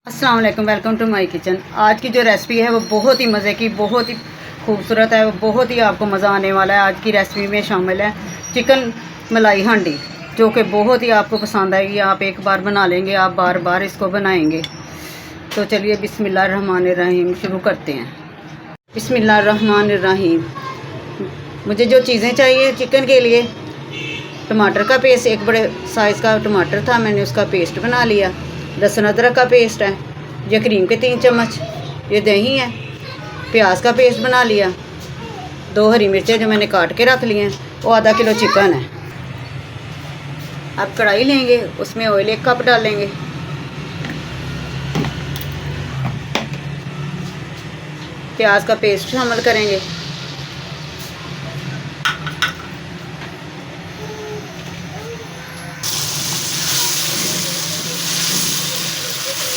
अस्सलाम वालेकुम, welcome to my kitchen. आज की जो रेसिपी है वो बहुत ही मज़े की, बहुत ही खूबसूरत है, वो बहुत ही आपको मज़ा आने वाला है। आज की रेसिपी में शामिल है चिकन मलाई हांडी, जो कि बहुत ही आपको पसंद आएगी। आप एक बार बना लेंगे, आप बार बार इसको बनाएंगे। तो चलिए बिस्मिल्लाहिर्रहमानिर्रहीम शुरू करते हैं। बिस्मिल्लाहिर्रहमानिर्रहीम। मुझे जो चीज़ें चाहिए चिकन के लिए, टमाटर का पेस्ट, एक बड़े साइज़ का टमाटर था, मैंने उसका पेस्ट बना लिया। लहसुन अदरक का पेस्ट है, ये क्रीम के 3 चम्मच, ये दही है, प्याज का पेस्ट बना लिया, 2 हरी मिर्चें जो मैंने काट के रख ली हैं, वो आधा किलो चिकन है। अब कढ़ाई लेंगे, उसमें ऑयल 1 कप डालेंगे, प्याज का पेस्ट शामिल करेंगे,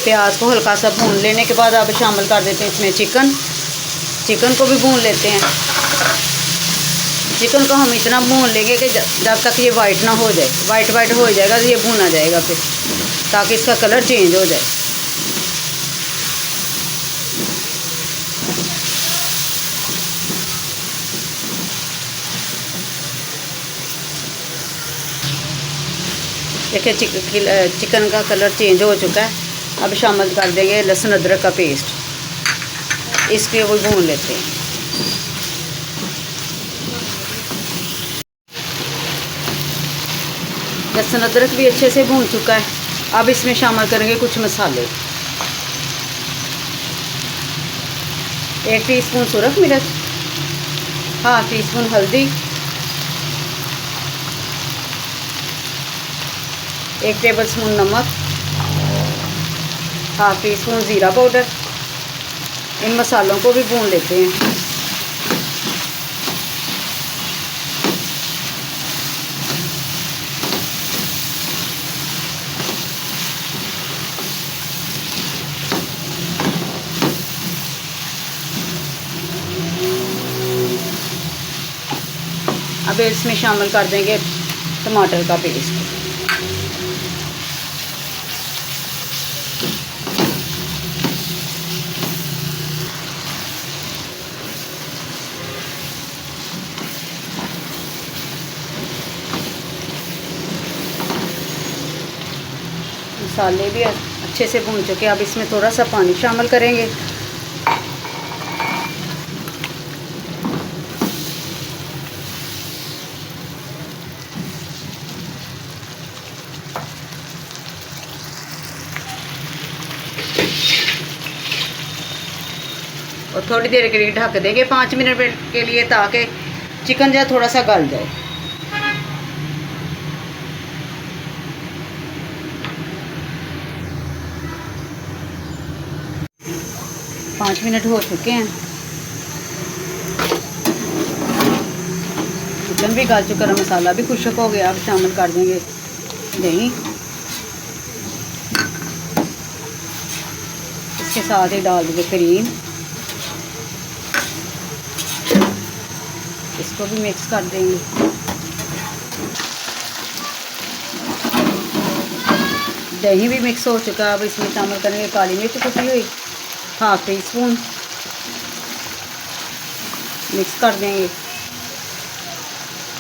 प्याज को हल्का सा भून लेने के बाद अब शामिल कर देते हैं इसमें चिकन को भी भून लेते हैं। चिकन को हम इतना भून लेंगे कि जब तक ये वाइट ना हो जाए, वाइट हो जाएगा तो ये भूना जाएगा फिर, ताकि इसका कलर चेंज हो जाए। देखिए चिकन का कलर चेंज हो चुका है। अब शामिल कर देंगे लहसुन अदरक का पेस्ट, इसके वो भून लेते हैं। लहसुन अदरक भी अच्छे से भून चुका है। अब इसमें शामिल करेंगे कुछ मसाले, 1 टीस्पून सूरख मिर्च, हाफ टीस्पून हल्दी, 1 टेबलस्पून नमक, हाफ टीस्पून ज़ीरा पाउडर। इन मसालों को भी भून लेते हैं। अब इसमें शामिल कर देंगे टमाटर का पेस्ट, मसाले भी अच्छे से भून चुके हैं। अब इसमें थोड़ा सा पानी शामिल करेंगे। और थोड़ी देर के लिए ढक देंगे 5 मिनट के लिए, ताकि चिकन जो थोड़ा सा गल जाए। पाँच मिनट हो चुके हैं, चिकन भी गल चुका है, मसाला भी खुश्क हो गया। अब शामिल कर देंगे दही, इसके साथ ही डाल देंगे क्रीम, इसको भी मिक्स कर देंगे। दही भी मिक्स हो चुका है। अब इसमें शामिल करेंगे काली मिर्च कुटी हुई, हाफ टीस्पून, मिक्स कर देंगे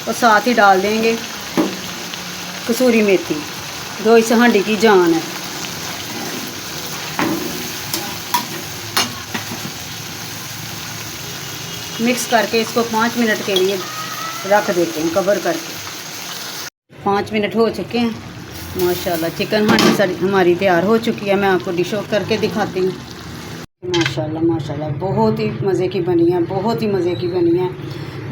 और साथ ही डाल देंगे कसूरी मेथी, जो इस हांडी की जान है। मिक्स करके इसको 5 मिनट के लिए रख देते हैं कवर करके। 5 मिनट हो चुके हैं। माशाल्लाह चिकन हांडी हमारी तैयार हो चुकी है। मैं आपको डिश ऑफ करके दिखाती हूँ। माशाल्लाह माशाल्लाह बहुत ही मज़े की बनी है, बहुत ही मज़े की बनी है।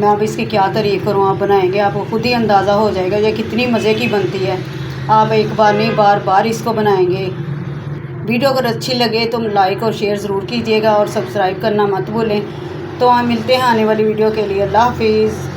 मैं अब इसके क्या तारीफ़ करूँ, आप बनाएंगे आपको खुद ही अंदाज़ा हो जाएगा ये कितनी मज़े की बनती है। आप एक बार नहीं बार बार इसको बनाएंगे। वीडियो अगर अच्छी लगे तो लाइक और शेयर ज़रूर कीजिएगा और सब्सक्राइब करना मत भूलें। तो हम मिलते हैं आने वाली वीडियो के लिए। अल्लाह हाफिज़।